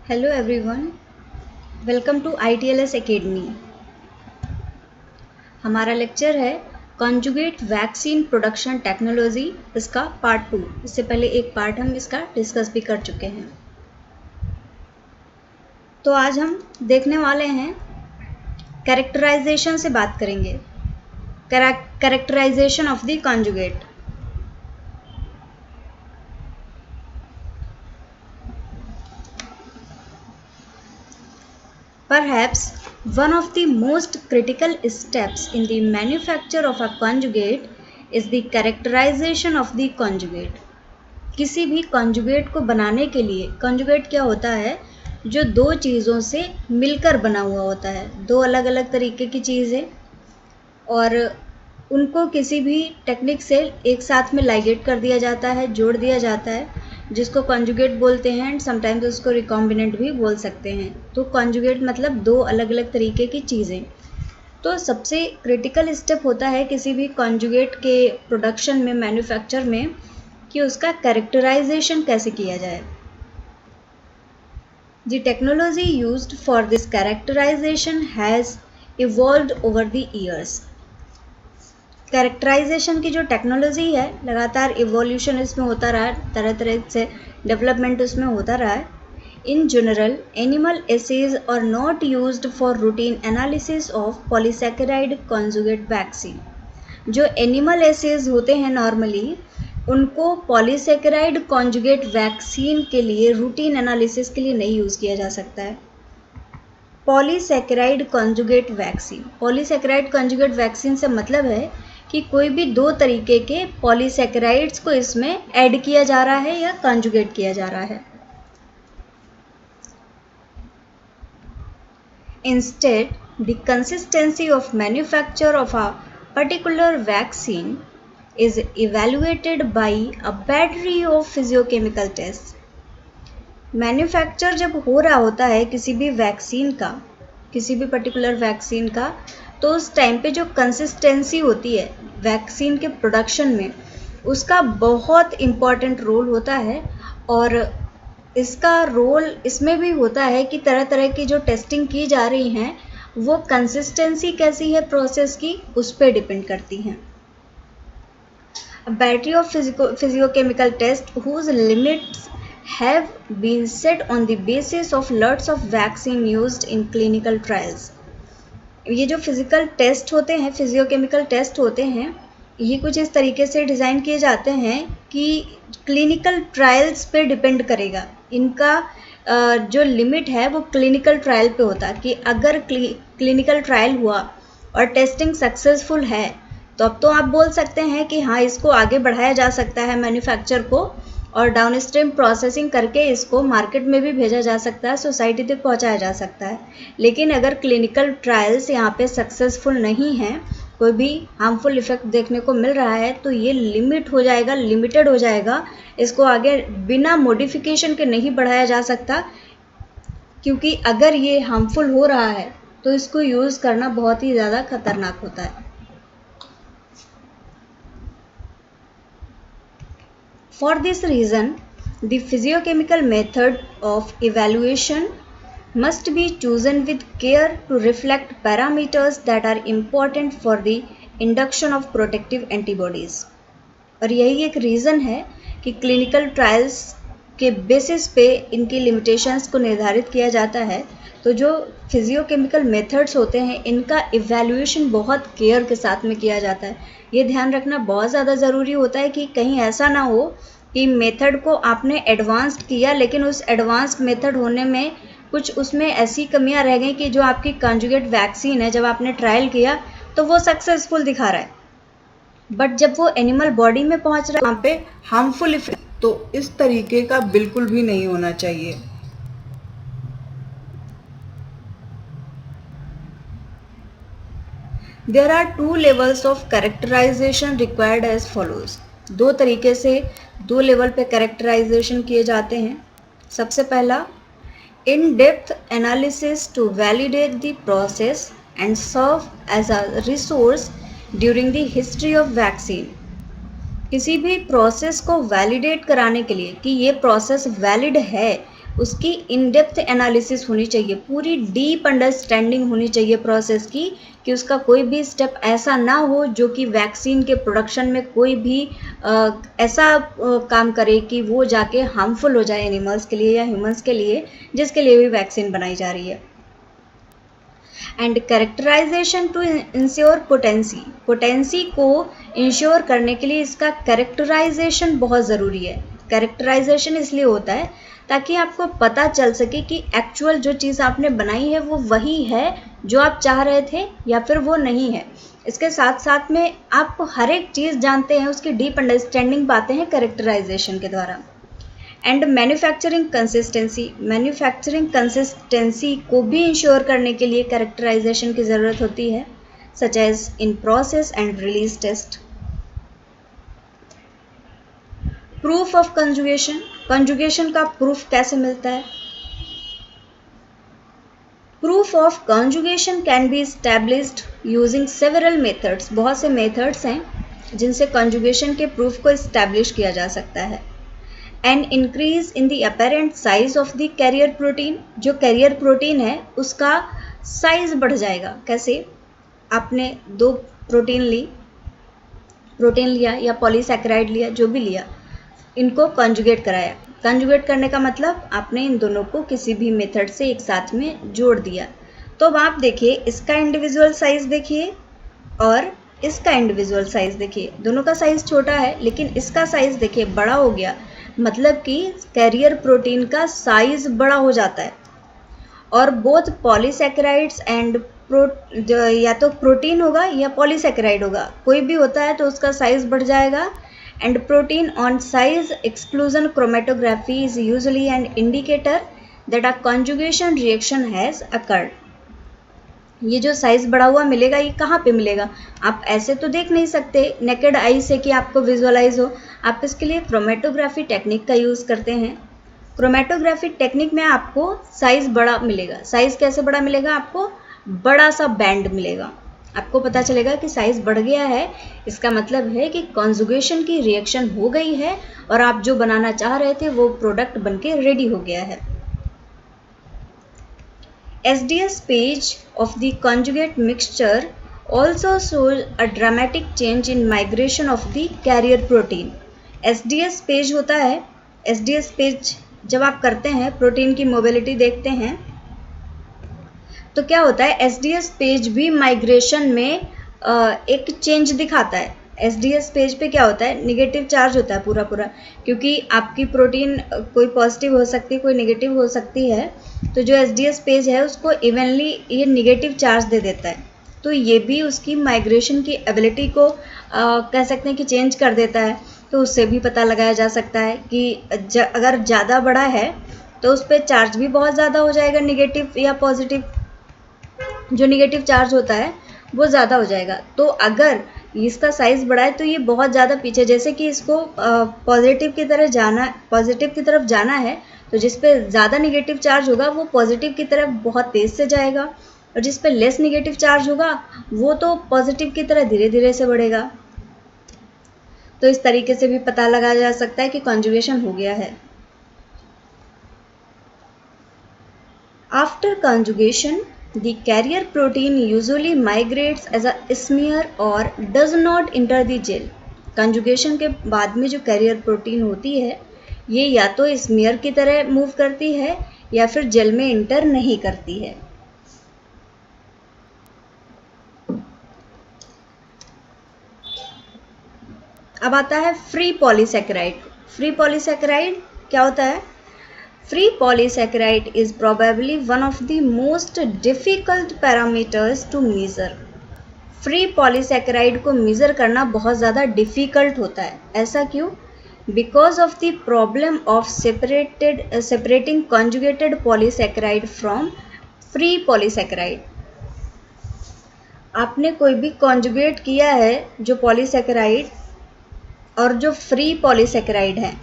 Hello everyone, welcome to ITLS academy. हमारा lecture है conjugate vaccine production technology, इसका part 2। इससे पहले एक पार्ट हम इसका डिस्कस भी कर चुके हैं। तो आज हम देखने वाले हैं कैरेक्टराइजेशन से बात करेंगे। Characterisation of the conjugate. Perhaps one of the most critical steps in the manufacture of a conjugate is the characterization of the conjugate. किसी भी conjugate को बनाने के लिए, conjugate क्या होता है? जो दो चीज़ों से मिलकर बना हुआ होता है, दो अलग अलग तरीके की चीज़ें, और उनको किसी भी टेक्निक से एक साथ में लाइगेट कर दिया जाता है, जोड़ दिया जाता है, जिसको कॉन्जुगेट बोलते हैं एंड समटाइम्स उसको रिकॉम्बिनेंट भी बोल सकते हैं। तो कॉन्जुगेट मतलब दो अलग अलग तरीके की चीज़ें। तो सबसे क्रिटिकल स्टेप होता है किसी भी कॉन्जुगेट के प्रोडक्शन में, मैन्युफैक्चर में, कि उसका कैरेक्टराइजेशन कैसे किया जाए। The technology used for this characterisation has evolved over the years. Characterisation की जो टेक्नोलॉजी है, लगातार इवोल्यूशन इसमें होता रहा है, तरह तरह से डेवलपमेंट उसमें होता रहा है। In general animal assays are not used for routine analysis of polysaccharide conjugate vaccine. जो एनिमल एसेज होते हैं नॉर्मली, उनको पॉलीसैकेराइड कॉन्जुगेट वैक्सीन के लिए रूटीन एनालिसिस के लिए नहीं यूज़ किया जा सकता है। Polysaccharide conjugate vaccine, polysaccharide conjugate vaccine से मतलब है कि कोई भी दो तरीके के पॉलीसैकेराइड्स को इसमें ऐड किया जा रहा है या कॉन्जुगेट किया जा रहा है। Instead the consistency of manufacture of a particular vaccine is evaluated by a battery of physicochemical test. Manufacture जब हो रहा होता है किसी भी वैक्सीन का, किसी भी पर्टिकुलर वैक्सीन का, तो उस टाइम पे जो कंसिस्टेंसी होती है वैक्सीन के प्रोडक्शन में, उसका बहुत इम्पॉर्टेंट रोल होता है। और इसका रोल इसमें भी होता है कि तरह तरह की जो टेस्टिंग की जा रही हैं, वो कंसिस्टेंसी कैसी है प्रोसेस की, उस पर डिपेंड करती हैं। Battery of physicochemical test whose limits have been set on the basis of lots of vaccine used in clinical trials. ये जो फिजिकल टेस्ट होते हैं, फिजियोकेमिकल टेस्ट होते हैं, ये कुछ इस तरीके से डिज़ाइन किए जाते हैं कि क्लिनिकल ट्रायल्स पे डिपेंड करेगा। इनका जो लिमिट है वो क्लिनिकल ट्रायल पे होता है कि अगर क्लिनिकल ट्रायल हुआ और टेस्टिंग सक्सेसफुल है, तो अब तो आप बोल सकते हैं कि हाँ, इसको आगे बढ़ाया जा सकता है मैन्युफैक्चर को, और डाउनस्ट्रीम प्रोसेसिंग करके इसको मार्केट में भी भेजा जा सकता है, सोसाइटी तक पहुंचाया जा सकता है। लेकिन अगर क्लिनिकल ट्रायल्स यहाँ पे सक्सेसफुल नहीं हैं, कोई भी हार्मफुल इफेक्ट देखने को मिल रहा है, तो ये लिमिट हो जाएगा, लिमिटेड हो जाएगा। इसको आगे बिना मॉडिफिकेशन के नहीं बढ़ाया जा सकता, क्योंकि अगर ये हार्मफुल हो रहा है तो इसको यूज़ करना बहुत ही ज़्यादा खतरनाक होता है। For this reason, the physiochemical method of evaluation must be chosen with care to reflect parameters that are important for the induction of protective antibodies. और यही एक रीज़न है कि क्लिनिकल ट्रायल्स के बेसिस पे इनकी लिमिटेशंस को निर्धारित किया जाता है। तो जो फिजियोकेमिकल मेथड्स होते हैं, इनका इवैल्यूएशन बहुत केयर के साथ में किया जाता है। ये ध्यान रखना बहुत ज़्यादा ज़रूरी होता है कि कहीं ऐसा ना हो कि मेथड को आपने एडवांस्ड किया, लेकिन उस एडवांस्ड मेथड होने में कुछ उसमें ऐसी कमियां रह गई कि जो आपकी कॉन्जुगेट वैक्सीन है, जब आपने ट्रायल किया तो वो सक्सेसफुल दिखा रहा है, बट जब वो एनिमल बॉडी में पहुंच रहा है वहाँ पे हार्मफुल इफेक्ट। तो इस तरीके का बिल्कुल भी नहीं होना चाहिए। There are two levels of characterization required as follows. दो तरीके से दो लेवल पे कैरेक्टराइजेशन किए जाते हैं। सबसे पहला, in depth analysis to validate the process and serve as a resource during the history of vaccine. किसी भी प्रोसेस को वैलिडेट कराने के लिए कि ये प्रोसेस वैलिड है, उसकी इन डेप्थ एनालिसिस होनी चाहिए, पूरी डीप अंडरस्टैंडिंग होनी चाहिए प्रोसेस की, कि उसका कोई भी स्टेप ऐसा ना हो जो कि वैक्सीन के प्रोडक्शन में कोई भी ऐसा काम करे कि वो जाके हार्मफुल हो जाए एनिमल्स के लिए या ह्यूमंस के लिए, जिसके लिए भी वैक्सीन बनाई जा रही है। And characterisation to ensure potency, potency को इंश्योर करने के लिए इसका कैरेक्टराइजेशन बहुत ज़रूरी है। कैरेक्टराइजेशन इसलिए होता है ताकि आपको पता चल सके कि एक्चुअल जो चीज़ आपने बनाई है वो वही है जो आप चाह रहे थे या फिर वो नहीं है। इसके साथ साथ में आप हर एक चीज़ जानते हैं, उसकी डीप अंडरस्टैंडिंग पाते हैं कैरेक्टराइजेशन के द्वारा। And manufacturing consistency, manufacturing consistency को भी इंश्योर करने के लिए कैरेक्टराइजेशन की ज़रूरत होती है, such as in process and release test. Proof of conjugation, conjugation का प्रूफ कैसे मिलता है? Proof of conjugation can be established using several methods, बहुत से मेथड्स हैं जिनसे कंजुगेशन के प्रूफ को एस्टैब्लिश किया जा सकता है। An increase in the apparent size of the carrier protein, जो कैरियर प्रोटीन है उसका साइज बढ़ जाएगा। कैसे? आपने दो प्रोटीन लिया या पॉलीसैकेराइड लिया, जो भी लिया, इनको कंजुगेट कराया। कंजुगेट करने का मतलब आपने इन दोनों को किसी भी मेथड से एक साथ में जोड़ दिया। तो अब आप देखिए, इसका इंडिविजुअल साइज देखिए और इसका इंडिविजुअल साइज देखिए, दोनों का साइज छोटा है लेकिन इसका साइज देखिए बड़ा हो गया, मतलब कि कैरियर प्रोटीन का साइज बड़ा हो जाता है। और बोथ पॉलीसैकेराइड्स एंड या तो प्रोटीन होगा या पॉलीसैकेराइड होगा, कोई भी होता है तो उसका साइज बढ़ जाएगा। And protein on size exclusion chromatography is usually an indicator that a conjugation reaction has occurred. ये जो साइज बढ़ा हुआ मिलेगा, ये कहाँ पे मिलेगा? आप ऐसे तो देख नहीं सकते नेकेड आई से कि आपको विजुअलाइज हो, आप इसके लिए क्रोमेटोग्राफी टेक्निक का यूज़ करते हैं। क्रोमेटोग्राफी टेक्निक में आपको साइज बड़ा मिलेगा। साइज कैसे बड़ा मिलेगा? आपको बड़ा सा बैंड मिलेगा, आपको पता चलेगा कि साइज बढ़ गया है, इसका मतलब है कि कंजुगेशन की रिएक्शन हो गई है और आप जो बनाना चाह रहे थे वो प्रोडक्ट बनके रेडी हो गया है। SDS page of the conjugate mixture also shows a dramatic change in migration of the carrier protein. SDS page होता है, SDS page जब आप करते हैं, प्रोटीन की मोबिलिटी देखते हैं, तो क्या होता है, SDS पेज भी माइग्रेशन में एक चेंज दिखाता है। SDS पेज पे क्या होता है, निगेटिव चार्ज होता है पूरा, क्योंकि आपकी प्रोटीन कोई पॉजिटिव हो सकती है, कोई नेगेटिव हो सकती है, तो जो SDS पेज है उसको इवनली ये निगेटिव चार्ज दे देता है। तो ये भी उसकी माइग्रेशन की एबिलिटी को कह सकते हैं कि चेंज कर देता है। तो उससे भी पता लगाया जा सकता है कि अगर ज़्यादा बड़ा है तो उस पर चार्ज भी बहुत ज़्यादा हो जाएगा, निगेटिव या पॉजिटिव, जो निगेटिव चार्ज होता है वो ज़्यादा हो जाएगा। तो अगर इसका साइज़ बड़ा है तो ये बहुत ज़्यादा पीछे, जैसे कि इसको पॉजिटिव की तरफ जाना है, तो जिस पे ज़्यादा निगेटिव चार्ज होगा वो पॉजिटिव की तरफ बहुत तेज़ से जाएगा, और जिस पे लेस निगेटिव चार्ज होगा वो तो पॉजिटिव की तरह धीरे धीरे से बढ़ेगा। तो इस तरीके से भी पता लगाया जा सकता है कि कंजुगेशन हो गया है। After conjugation the carrier protein usually migrates as a smear or does not enter the gel. Conjugation के बाद में जो कैरियर प्रोटीन होती है ये या तो स्मीयर की तरह मूव करती है या फिर जेल में इंटर नहीं करती है। अब आता है फ्री पॉलीसैकेराइड। फ्री पॉलीसैकेराइड क्या होता है? Free polysaccharide is probably one of the most difficult parameters to measure. Free polysaccharide को measure करना बहुत ज़्यादा difficult होता है। ऐसा क्यों? Because of the problem of separating conjugated polysaccharide from free polysaccharide. आपने कोई भी conjugate किया है जो polysaccharide और जो free polysaccharide है,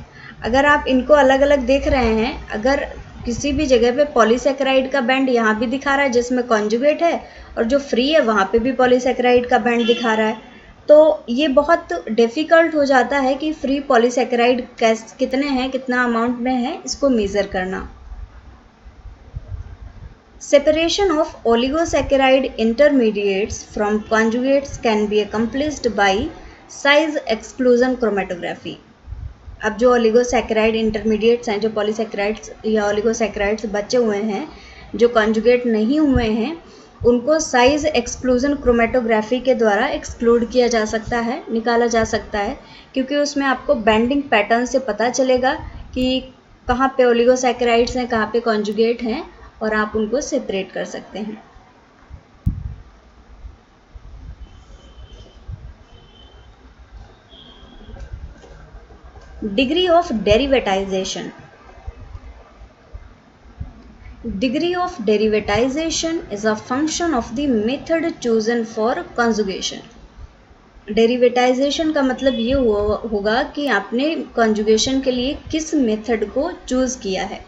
अगर आप इनको अलग अलग देख रहे हैं, अगर किसी भी जगह पे पॉलीसैकेराइड का बैंड यहाँ भी दिखा रहा है जिसमें कॉन्जुगेट है, और जो फ्री है वहाँ पे भी पॉलीसैकेराइड का बैंड दिखा रहा है, तो ये बहुत डिफ़िकल्ट हो जाता है कि फ्री पॉलीसैकेराइड कितने हैं, कितना अमाउंट में है, इसको मेज़र करना। Separation of oligosaccharide intermediates from conjugates can be accomplished by size exclusion chromatography. अब जो ओलिगोसैकेराइड इंटरमीडिएट्स हैं, जो पॉलीसैकेराइड्स या ओलिगोसैकेराइड्स बचे हुए हैं, जो कॉन्जुगेट नहीं हुए हैं, उनको साइज एक्सक्लूजन क्रोमेटोग्राफी के द्वारा एक्सक्लूड किया जा सकता है, निकाला जा सकता है, क्योंकि उसमें आपको बैंडिंग पैटर्न से पता चलेगा कि कहाँ पे ओलिगोसैकेराइड्स हैं, कहाँ पे कॉन्जुगेट हैं, और आप उनको सेपरेट कर सकते हैं. Degree of derivatization. Degree of derivatization is a function of the method chosen for conjugation. Derivatization का मतलब ये होगा कि आपने कॉन्जुगेशन के लिए किस मेथड को चूज किया है.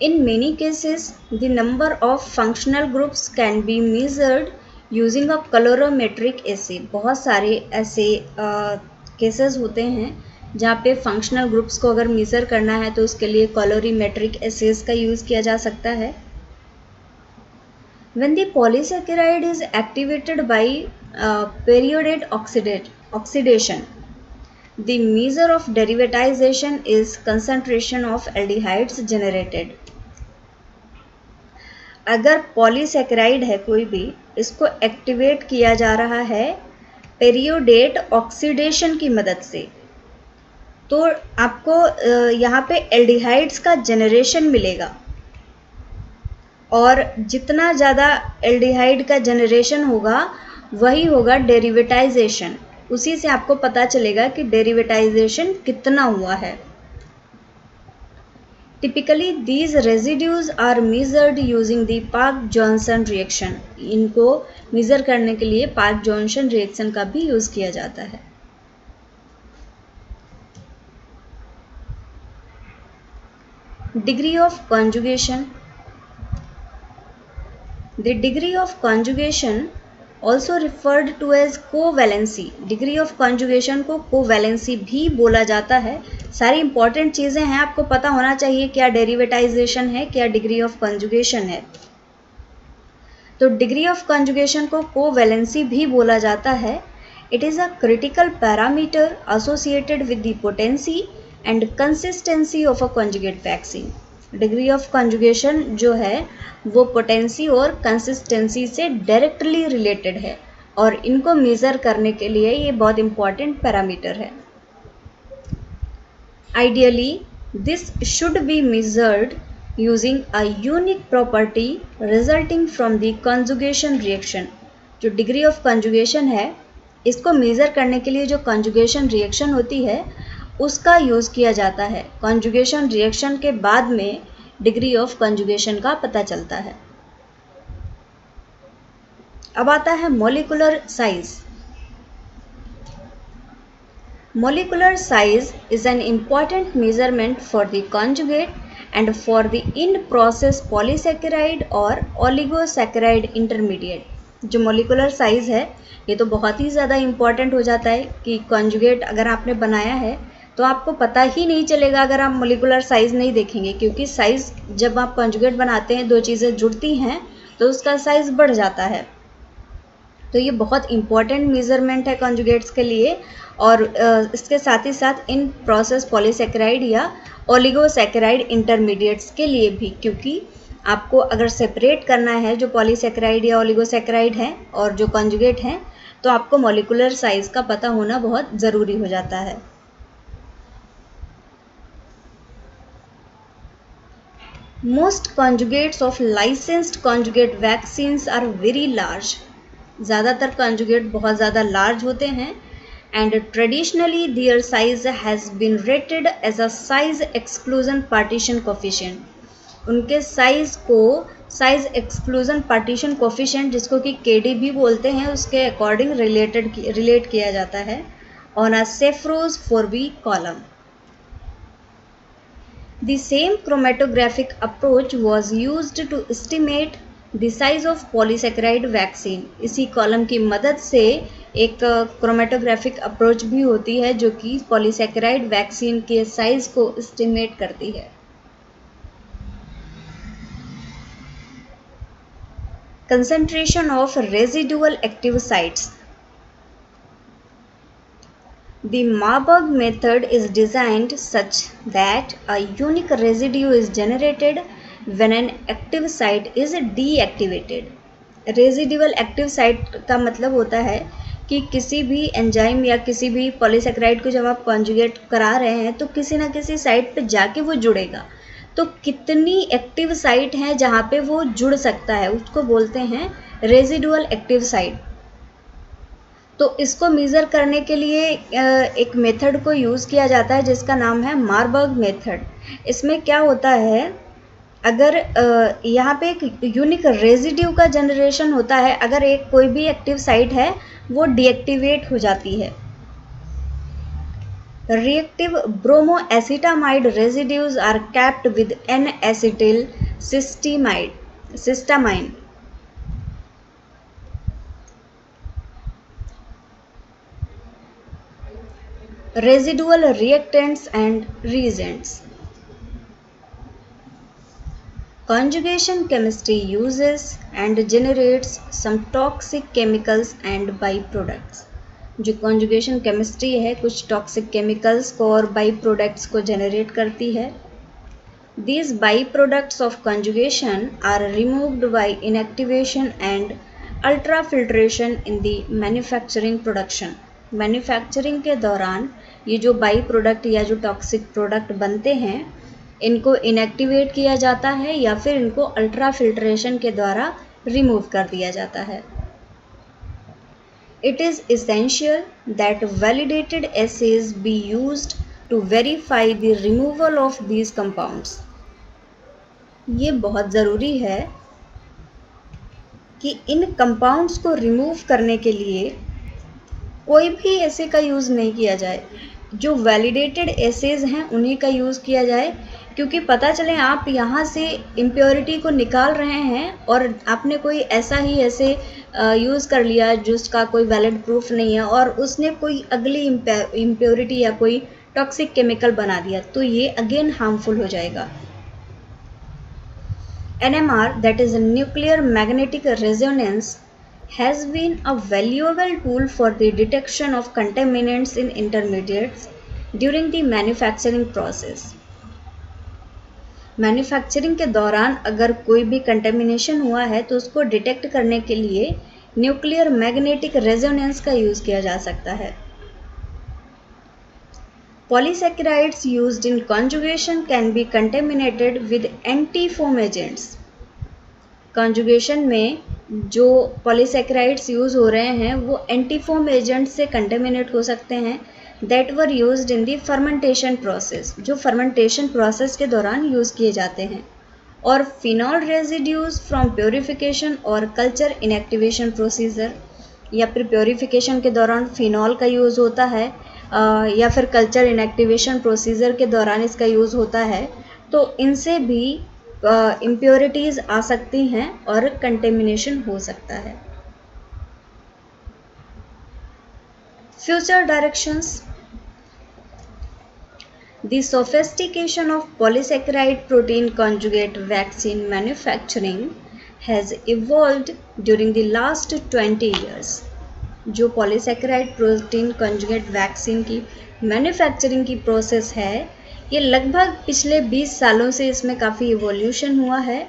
In many cases, the number of functional groups can be measured using a colorimetric assay. बहुत सारे ऐसे केसेस होते हैं जहाँ पे फंक्शनल ग्रुप्स को अगर मेज़र करना है तो उसके लिए कॉलोरीमेट्रिक एसेस का यूज़ किया जा सकता है. When the polysaccharide is activated by periodate oxidation, the measure of derivatization is concentration of aldehydes generated. अगर पॉलीसैकेराइड है कोई भी, इसको एक्टिवेट किया जा रहा है पेरियोडेट ऑक्सीडेशन की मदद से, तो आपको यहाँ पे एल्डिहाइड्स का जनरेशन मिलेगा, और जितना ज़्यादा एल्डिहाइड का जनरेशन होगा वही होगा डेरिवेटाइजेशन. उसी से आपको पता चलेगा कि डेरिवेटाइजेशन कितना हुआ है. Typically, these residues are measured using the Park-Johnson reaction. इनको मेज़र करने के लिए पार्क-जॉनसन रिएक्शन का भी यूज़ किया जाता है. Degree of conjugation. The degree of conjugation also referred to as covalency. Degree of conjugation को covalency भी बोला जाता है. सारी इंपॉर्टेंट चीज़ें हैं, आपको पता होना चाहिए क्या डेरिवेटाइजेशन है, क्या डिग्री ऑफ कंजुगेशन है. तो डिग्री ऑफ कंजुगेशन को कोवैलेंसी भी बोला जाता है. It is a critical parameter associated with the potency and consistency of a conjugate vaccine. Degree of conjugation जो है वो पोटेंसी और कंसिस्टेंसी से डायरेक्टली रिलेटेड है, और इनको मेज़र करने के लिए ये बहुत इंपॉर्टेंट पैरामीटर है. Ideally, this should be measured using a unique property resulting from the conjugation reaction. जो डिग्री ऑफ कंजुगेशन है, इसको मेज़र करने के लिए जो कंजुगेशन रिएक्शन होती है उसका यूज़ किया जाता है. कंजुगेशन रिएक्शन के बाद में डिग्री ऑफ कंजुगेशन का पता चलता है. अब आता है molecular size. Molecular size is an important measurement for the conjugate and for the in-process polysaccharide or oligosaccharide intermediate. जो molecular size है ये तो बहुत ही ज़्यादा important हो जाता है कि conjugate अगर आपने बनाया है तो आपको पता ही नहीं चलेगा अगर आप molecular size नहीं देखेंगे, क्योंकि size जब आप conjugate बनाते हैं, दो चीज़ें जुड़ती हैं तो उसका size बढ़ जाता है. तो ये बहुत इंपॉर्टेंट मेज़रमेंट है कॉन्जुगेट्स के लिए, और इसके साथ ही साथ इन प्रोसेस पॉलीसैकेराइड या ओलिगोसैकेराइड इंटरमीडिएट्स के लिए भी, क्योंकि आपको अगर सेपरेट करना है जो पॉलीसैकेराइड या ओलिगोसैकेराइड हैं और जो कॉन्जुगेट हैं, तो आपको मॉलिक्यूलर साइज़ का पता होना बहुत ज़रूरी हो जाता है. Most conjugates of licensed conjugate vaccines are very large. ज़्यादातर कॉन्जुगेट बहुत ज़्यादा लार्ज होते हैं, and traditionally their size has been rated as a size exclusion partition coefficient. उनके साइज को साइज एक्सक्लूजन पार्टीशन कोफिशिएंट, जिसको कि KD भी बोलते हैं, उसके अकॉर्डिंग रिलेट किया जाता है on a Saffro's 4B column. The same chromatographic approach was used to estimate the size of polysaccharide vaccine. इसी कॉलम की मदद से एक क्रोमेटोग्राफिक अप्रोच भी होती है जो कि पॉलीसैकेराइड वैक्सीन के साइज को एस्टिमेट करती है. concentration of residual active sites. The Marburg method is designed such that a unique residue is generated when an active site is deactivated. Residual active site का मतलब होता है कि किसी भी एंजाइम या किसी भी पॉलीसेकेराइड को जब आप कॉन्जुगेट करा रहे हैं तो किसी ना किसी साइट पे जाके वो जुड़ेगा। तो कितनी एक्टिव साइट हैं जहाँ पे वो जुड़ सकता है उसको बोलते हैं रेजिडुअल एक्टिव साइट। तो इसको मेज़र करने के लिए एक मेथड को यूज़ किया जाता है जिसका नाम है मारबर्ग मेथड। इसमें क्या होता है, अगर यहाँ पे एक यूनिक रेजिड्यू का जनरेशन होता है, अगर एक कोई भी एक्टिव साइट है वो डीएक्टिवेट हो जाती है। Reactive bromoacetamide residues are capped with N-acetyl cysteamine. Residual reactants and reagents. Conjugation chemistry uses and generates some toxic chemicals and byproducts. जो कॉन्जुगेशन केमिस्ट्री है कुछ टॉक्सिक केमिकल्स को और बाई प्रोडक्ट्स को जनरेट करती है। These byproducts of conjugation are removed by inactivation and ultrafiltration in the manufacturing production. Manufacturing के दौरान ये जो बाई प्रोडक्ट या जो टॉक्सिक प्रोडक्ट बनते हैं इनको इनएक्टिवेट किया जाता है या फिर इनको अल्ट्रा फिल्ट्रेशन के द्वारा रिमूव कर दिया जाता है। It is essential that validated assays be used to verify the removal of these compounds. ये बहुत ज़रूरी है कि इन कंपाउंड्स को रिमूव करने के लिए कोई भी एसे का यूज़ नहीं किया जाए, जो वैलिडेटेड एसेज हैं उन्हीं का यूज़ किया जाए, क्योंकि पता चले आप यहाँ से इम्प्योरिटी को निकाल रहे हैं और आपने कोई ऐसा ही ऐसे यूज़ कर लिया जिसका कोई वैलिड प्रूफ नहीं है और उसने कोई अगली इम्प्योरिटी या कोई टॉक्सिक केमिकल बना दिया, तो ये अगेन हार्मफुल हो जाएगा। NMR, that is nuclear magnetic resonance, has been a valuable tool for the detection of contaminants in intermediates during the manufacturing process. Manufacturing के दौरान अगर कोई भी कंटेमिनेशन हुआ है तो उसको डिटेक्ट करने के लिए न्यूक्लियर मैग्नेटिक रेजोनेंस का यूज़ किया जा सकता है। Polysaccharides used in conjugation can be contaminated with antifoam agents. Conjugation में जो polysaccharides यूज़ हो रहे हैं वो antifoam agent से contaminate हो सकते हैं that were used in the fermentation process, जो fermentation process के दौरान यूज़ किए जाते हैं, और phenol residues from purification और culture inactivation procedure, या फिर प्योरीफिकेशन के दौरान फिनॉल का यूज़ होता है या फिर कल्चर इनएक्टिवेशन प्रोसीजर के दौरान इसका यूज़ होता है, तो इनसे भी इम्प्योरिटीज़ आ सकती हैं और कंटेमिनेशन हो सकता है। Future directions. The sophistication of polysaccharide protein conjugate vaccine manufacturing has evolved during the last 20 years. जो पॉलीसैकेराइड प्रोटीन कॉन्जुगेट वैक्सीन की मैन्युफैक्चरिंग की प्रोसेस है ये लगभग पिछले 20 सालों से इसमें काफ़ी इवोल्यूशन हुआ है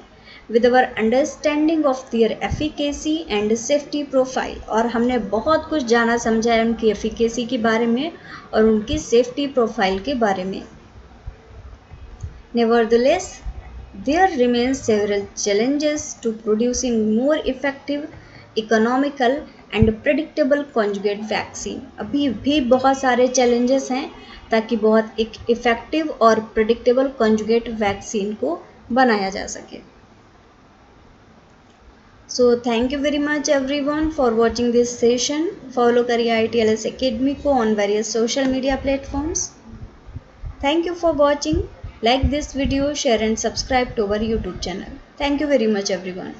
with our understanding of their efficacy and safety profile, और हमने बहुत कुछ जाना समझा है उनकी एफिकेसी के बारे में और उनकी सेफ्टी प्रोफाइल के बारे में। Nevertheless there remain several challenges to producing more effective, economical and predictable conjugate vaccine. अभी भी बहुत सारे challenges हैं ताकि बहुत एक effective और predictable conjugate vaccine को बनाया जा सके। So thank you very much everyone for watching this session. Follow करिए ITLS Academy को on various social media platforms. Thank you for watching. Like this video, share and subscribe to our YouTube channel. Thank you very much everyone.